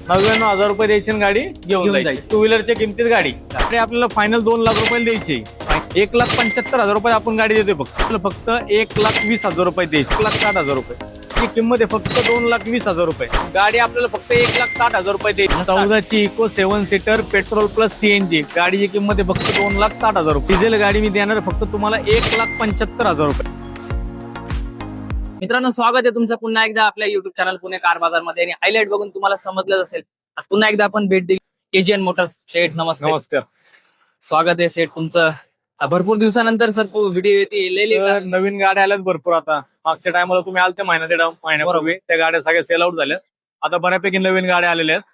99,000 रुपये द्यायची आणि गाडी घेऊन जायची. टू व्हीलरच्या किमतीत गाडी आपल्याला फायनल 2 लाख रुपये द्यायची. 1,75,000 रुपये आपण गाडी देतोय. फक्त 1,20,000 रुपये द्यायची. 1,60,000 रुपये ही किंमत आहे. फक्त 2,20,000 रुपये गाडी आपल्याला फक्त 1,60,000 रुपये द्यायची. 14ची Eeco 7 seater petrol plus CNG गाडीची किंमत आहे फक्त 2,60,000 रुपये. डिझेल गाडी मी देणार फक्त तुम्हाला 1,75,000 रुपये. मित्रांनो, स्वागत आहे तुमचं पुन्हा एकदा आपल्या युट्यूब चॅनल पुणे कार बाजार मध्ये. आणि हायलाइट बघून तुम्हाला समजलंच असेल, आज पुन्हा एकदा आपण भेट दिली केजीएन मोटर्स. शेठ नमस्ते. नमस्कार, स्वागत आहे शेठ तुमचं. भरपूर दिवसानंतर सर व्हिडिओ येते. नवीन गाड्या आल्यात भरपूर. आता मागच्या टायमाला तुम्ही आलते महिन्यापूर्वी त्या गाड्या सगळ्या सेल आउट झाल्या. आता बऱ्यापैकी नवीन गाड्या आलेल्या आहेत.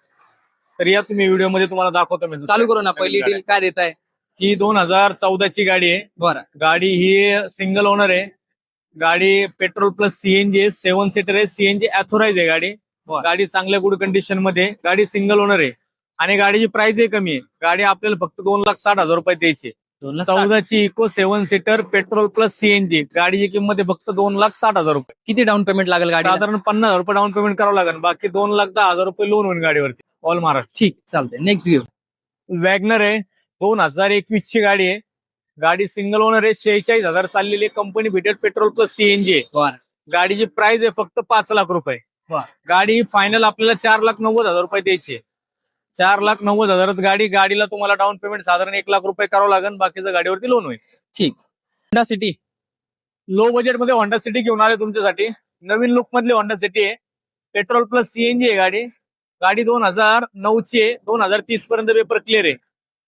तर या तुम्ही व्हिडिओ मध्ये तुम्हाला दाखवतो मी. चालू करू ना. पहिली डील काय देत आहे? ही 2014ची गाडी आहे. बरं, गाडी ही सिंगल ओनर आहे. गाडी पेट्रोल प्लस सीएनजी 7 सीटर आहे. सीएनजी ऑथोराइज आहे गाडी. गाडी चांगल्या गुड कंडिशन मध्ये. गाडी सिंगल ओनर आहे आणि गाडीची प्राइस आहे कमी आहे. गाडी आपल्याला फक्त 2,60,000 रुपये द्यायची. 14ची Eeco 7 seater petrol plus CNG गाडीची किंमत आहे फक्त 2,60,000 रुपये. किती डाऊन पेमेंट लागेल गाडी? साधारण 50,000 रुपये डाऊन पेमेंट करावं लागेल. बाकी 2,10,000 रुपये लोन होईल गाडीवरती ऑल महाराष्ट्र. ठीक, चालतंय. नेक्स्ट घेऊ. वॅगनर आहे. 2021 ची गाडी आहे. गाडी सिंगल ओनर आहे. 46,000 चाललेली आहे. कंपनी भेटेड पेट्रोल प्लस सीएनजी आहे. बरं, गाडीची प्राइस आहे फक्त 5 लाख रुपये. गाडी फायनल आपल्याला 4,90,000 रुपये द्यायची. 4,90,000 गाडीला तुम्हाला डाऊन पेमेंट साधारण 1 लाख रुपये करावं लागेल. बाकीचं गाडीवरती लोन होईल. ठीक. होंडा सिटी लो बजेट मध्ये होंडा सिटी घेऊन आले तुमच्यासाठी. नवीन लुक मधली होंडा सिटी आहे. पेट्रोल प्लस सीएनजी आहे गाडी. गाडी 2009 आहे. 2030 पर्यंत पेपर क्लिअर आहे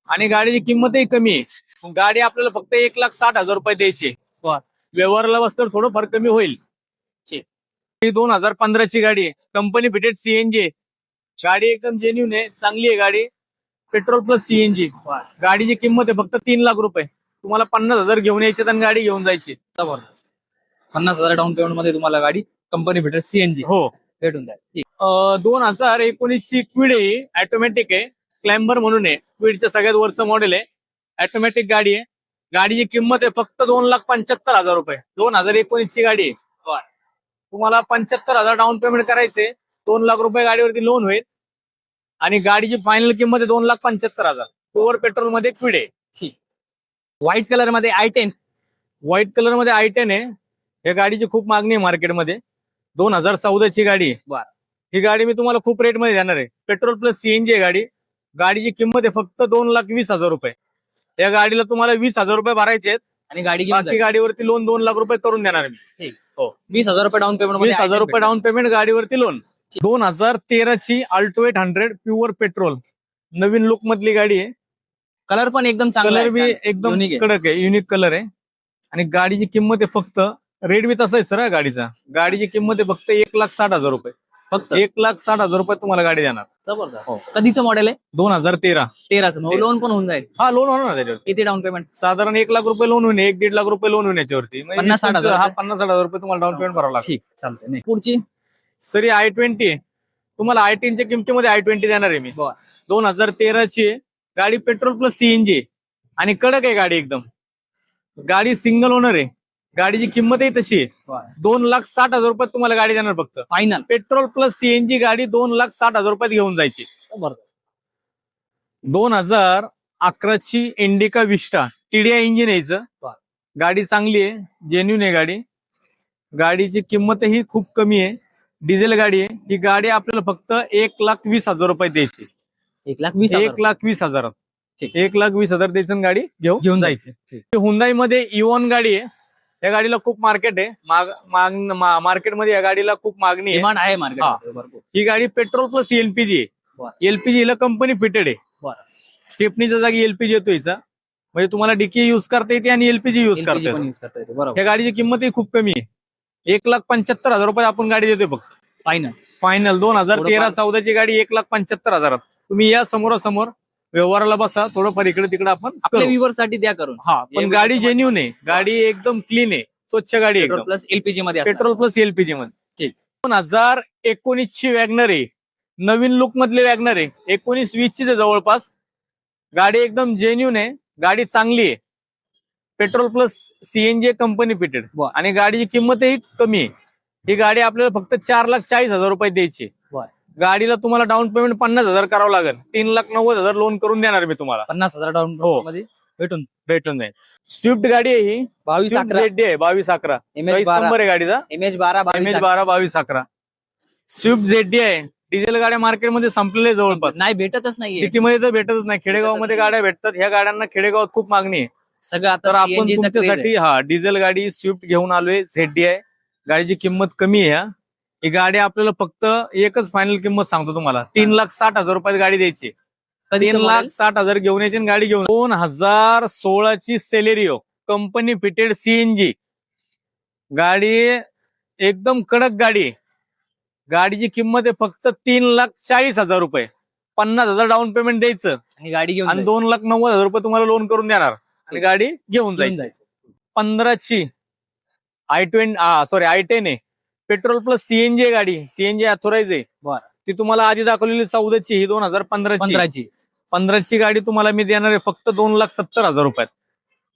आणि गाडीची किंमतही कमी आहे. गाडी आपल्याला फक्त 1,60,000 रुपये द्यायची. व्यवहाराला बसतर थोडं फार कमी होईल. 2015ची गाडी आहे. कंपनी फिटेड सीएनजी आहे. गाडी एकदम जेन्युन आहे. चांगली आहे गाडी. पेट्रोल प्लस सीएनजी गाडीची किंमत आहे फक्त 3 लाख रुपये. तुम्हाला 50,000 घेऊन यायचे आणि गाडी घेऊन जायची. जबरदस्त. 50,000 डाऊन पेमेंट मध्ये तुम्हाला गाडी कंपनी फिटेड सीएनजी हो भेटून जाईल. 2019 ची क्विड आहे. ऑटोमॅटिक आहे. क्लाइंबर म्हणून आहे. क्विडचं सगळ्यात वरचं मॉडेल आहे. ऑटोमॅटिक गाडी आहे. गाडीची किंमत आहे फक्त 2,75,000 रुपये. 2019 ची गाडी आहे. तुम्हाला 75,000 डाऊन पेमेंट करायचे. 2 लाख रुपये गाडीवरती लोन होईल आणि गाडीची फायनल किंमत आहे 2,75,000. प्युअर पेट्रोल मध्ये क्विड आहे. व्हाईट कलर मध्ये i10. व्हाईट कलर मध्ये i10 आहे. या गाडीची खूप मागणी आहे मार्केटमध्ये. 2014ची गाडी आहे. ही गाडी मी तुम्हाला खूप रेट मध्ये देणार आहे. पेट्रोल प्लस सीएनजी आहे गाडी. गाडीची किंमत आहे फक्त 2,20,000 रुपये. या गाडीला तुम्हाला 20,000 रुपये भरायचे आहेत आणि गाडी बाकी गाडीवरती लोन 2 लाख रुपये करून देणार मी. हो, 20,000 रुपये डाऊन पेमेंट. 20,000 रुपये डाऊन पेमेंट गाडीवरती लोन. 2013ची अल्टो 800 प्युअर पेट्रोल नवीन लुक मधली गाडी आहे. कलर पण एकदम चांगला कलर बी एकदम कडक आहे. युनिक कलर आहे आणि गाडीची किंमत आहे फक्त रेट बी तसा आहे सर गाडीचा. गाडीची किंमत आहे फक्त 1,60,000 रुपये. फक्त 1,60,000 रुपये तुम्हाला गाडी देणार. जबरदस्त. कधीचं मॉडेल आहे? 2013चं. लोन पण होऊन जाईल. हा लोन होणार त्याच्यावर. किती डाऊन पेमेंट? साधारण 1 लाख रुपये लोन होईल. 1-1.5 लाख रुपये लोन होईल याच्यावरती. 50,000 हा 50,000 रुपये तुम्हाला डाऊन पेमेंट भरावं लागेल. ठीक, चालतंय. पुढची सर i20 आहे. तुम्हाला i10च्या किमतीमध्ये i20 देणार आहे मी. 2013ची आहे. गाडी पेट्रोल प्लस सीएनजी आहे आणि कडक आहे गाडी एकदम. गाडी सिंगल ओनर आहे. गाडीची किंमतही तशी आहे. 2,60,000 रुपये तुम्हाला गाडी देणार फक्त फायनल. पेट्रोल प्लस सीएनजी गाडी 2,60,000 रुपयात घेऊन जायची. 2011ची इंडिका विस्टा टीडीआय इंजिन यायचं. गाडी चांगली आहे. जेन्युन आहे गाडी. गाडीची किंमतही खूप कमी आहे. डिझेल गाडी आहे. ही गाडी आपल्याला फक्त 1,20,000 रुपये द्यायची. 1,20,000. 1,20,000 द्यायचं गाडी घेऊन जायची. हुंदाई मध्ये इव्हॉन गाडी आहे. या गाडीला खूप मार्केट आहे. मार्केटमध्ये या गाडीला खूप मागणी आहे. डिमांड आहे मार्केट. ही गाडी पेट्रोल प्लस एलपीजी आहे. एलपीजी ला कंपनी फिटेड आहे. स्टेपनीच्या जागी एलपीजी येतो हिचा. म्हणजे तुम्हाला डीके युज करता येते आणि एलपीजी युज करता येते. या गाडीची किंमतही खूप कमी आहे. 1,75,000 रुपये आपण गाडी देतोय फक्त फायनल. 2013-14ची गाडी 1,75,000. तुम्ही या समोरासमोर व्यवहाराला बसा. थोडंफार इकडे तिकडे आपण आपल्या व्ह्यूवर साठी द्या करून. हा पण गाडी जेन्युन आहे. गाडी एकदम क्लीन आहे. स्वच्छ गाडी आहे. पेट्रोल प्लस एलपीजी मध्ये. 2019 ची वॅगनर आहे. नवीन लुक मधली वॅगनर आहे. 19-20 ची जवळपास. गाडी एकदम जेन्युन आहे. गाडी चांगली आहे. Petrol plus CNG company fitted आणि गाडीची किंमतही कमी आहे. ही गाडी आपल्याला फक्त 4,40,000 रुपये द्यायची. गाडीला तुम्हाला डाऊन पेमेंट 50,000 करावं लागेल. 3,90,000 लोन करून देणार मी तुम्हाला. 50,000 डाऊन हो. मध्ये भेटून जाईल. स्विफ्ट गाडी आहे ही. 2211 ZD आहे 2211. MH 12 नंबर आहे गाडीचा. MH 12 MH 12 2211. स्विफ्ट ZD आहे. डिझेल गाड्या मार्केटमध्ये संपलेल्या जवळपास. नाही भेटतच नाहीये. सिटीमध्ये तर भेटतच नाही. खेडेगावामध्ये गाड्या भेटतात. ह्या गाड्यांना खेडेगावात खूप मागणी आहे. सगळं तर आता आपण CNG चा craze आहे. तुमच्यासाठी डिझेल गाडी स्विफ्ट घेऊन आलोय. ZD आहे. गाडीची किंमत कमी आहे. ही गाडी आपल्याला फक्त एकच फायनल किंमत सांगतो तुम्हाला. 3,60,000 रुपयात गाडी द्यायची. कधीचं model? 3,60,000 घेऊन यायची आणि गाडी घेऊन. 2016 ची सेलेरिओ कंपनी फिटेड CNG गाडी, एकदम कडक गाडी आहे. गाडीची किंमत आहे फक्त 3,40,000 रुपये. 50,000 डाऊन पेमेंट द्यायचं आणि गाडी घेऊन आणि जायचं. 2,90,000 रुपये तुम्हाला लोन करून देणार आणि गाडी घेऊन घेऊन जायची. जायचं. 15ची i10 आहे. पेट्रोल प्लस CNG गाडी. CNG ऑथोराइज आहे. बरं. ती तुम्हाला आधी दाखवलेली 14ची, ही 2015ची. 15ची 15ची गाडी तुम्हाला मी देणार आहे फक्त 2,70,000 रुपयात.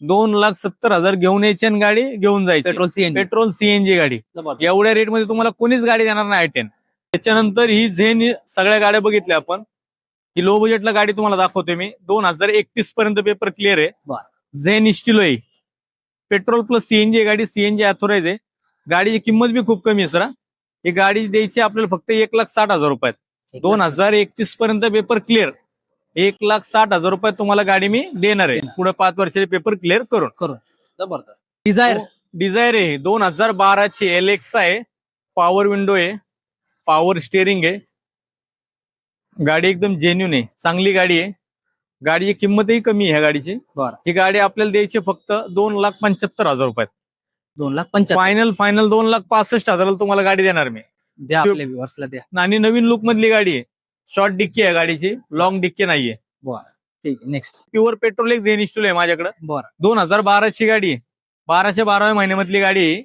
2,70,000 घेऊन यायची आणि गाडी घेऊन जायची. पेट्रोल CNG गाडी. एवढ्या रेट मध्ये तुम्हाला कोणीच गाडी देणार नाही i10. त्याच्यानंतर ही झेन, सगळ्या गाड्या बघितल्या आपण. ही लो बजेटला गाडी तुम्हाला दाखवते मी. 2031 पर्यंत पेपर क्लिअर आहे. बरं. झेन इस्टिलो आहे. पेट्रोल प्लस CNG गाडी. CNG ऑथोराइज आहे. गाडीची किंमत बी खूप कमी आहे सर. ही गाडी द्यायची आपल्याला फक्त 1,60,000 रुपयात. 2031 पर्यंत पेपर क्लिअर. 1,60,000 रुपयात तुम्हाला गाडी मी देणार आहे. पुढे 5 वर्षाचे पेपर क्लिअर करून. जबरदस्त. डिझायर डिझायर आहे 2012ची. LX आहे. पॉवर विंडो आहे. पॉवर स्टेअरिंग आहे. गाडी एकदम जेन्युन आहे. चांगली गाडी आहे. गाडीची किंमतही कमी आहे ह्या गाडीची. बरं. ही गाडी आपल्याला द्यायची फक्त 2,75,000 रुपयात. 2,75,000 फायनल 2,65,000 तुम्हाला गाडी देणार मी. द्या आपल्या viewers-ला द्या. आणि नवीन लुक मधली गाडी आहे. शॉर्ट डिक्की आहे गाडीची. लॉंग डिक्की नाहीये. बरं ठीक आहे. नेक्स्ट. प्युअर पेट्रोल एक झेन इस्टूल आहे माझ्याकडे. बरं. 2012ची गाडी आहे. 12व्या महिन्यामधली गाडी आहे.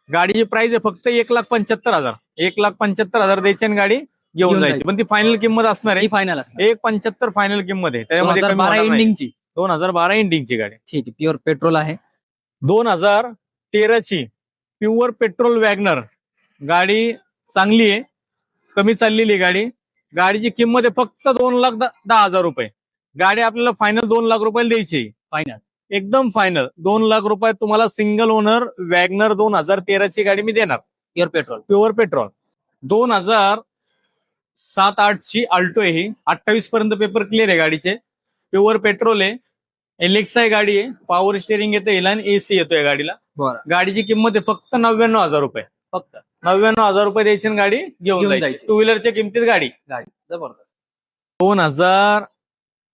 गाडीची प्राइस आहे फक्त 1,75,000. 1,75,000 द्यायची आणि गाडी घेऊन जायची. पण ती फायनल किंमत असणार आहे. फायनल असणार 1,75 फायनल किंमत आहे. त्याच्यामध्ये कमी 2012 होणार नाही. एंडिंगची. 2012 एंडिंगची गाडी. ठीक आहे. प्युअर पेट्रोल आहे. 2013ची प्युअर पेट्रोल वॅगनर गाडी चांगली आहे. कमी चाललेली गाडी. गाडीची किंमत आहे फक्त 2,10,000 रुपये. गाडी आपल्याला फायनल 2,00,000 रुपयाला द्यायची. फायनल एकदम फायनल 2,00,000 रुपयात तुम्हाला सिंगल ओनर वॅगनर 2013ची गाडी मी देणार. Pure petrol. 2007-8ची अल्टो आहे ही. 28 पर्यंत पेपर क्लिअर आहे गाडीचे. प्युअर पेट्रोल आहे. LX आहे गाडी आहे. पॉवर स्टेअरिंग येतं हिला आणि AC येतो या गाडीला. बरं. गाडीची किंमत आहे फक्त 99,000 रुपये. फक्त 99,000 रुपये द्यायची आणि गाडी घेऊन जायची. 2 व्हीलरच्या किमतीत गाडी. जबरदस्त. 2000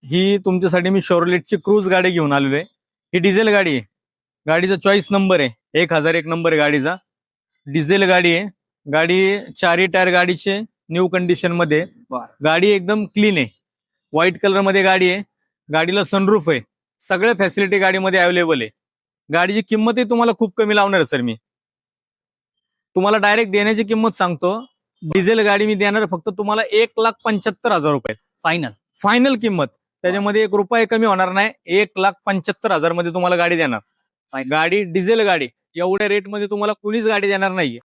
ही तुमच्यासाठी मी शोरलेटची क्रूज गाडी घेऊन आलेलो आहे. ही डिझेल गाडी आहे. गाडीचा चॉईस नंबर आहे 1001 नंबर आहे गाडीचा. डिझेल गाडी आहे. गाडी 4 टायर गाडीचे न्यू कंडिशन मध्ये. गाडी एकदम क्लीन आहे. व्हाईट कलर मध्ये गाडी आहे. गाडीला सनरूफ आहे. सगळ्या फॅसिलिटी गाडीमध्ये अवेलेबल आहे. गाडीची किंमतही तुम्हाला खूप कमी लावणार आहे सर मी. तुम्हाला डायरेक्ट देण्याची किंमत सांगतो. डिझेल गाडी मी देणार फक्त तुम्हाला 1,75,000 रुपये. फायनल किंमत. त्याच्यामध्ये 1 रुपया कमी होणार नाही. 1,75,000 मध्ये तुम्हाला गाडी देणार. गाडी डिझेल गाडी. एवढ्या रेट मध्ये तुम्हाला कुणीच गाडी देणार नाहीये.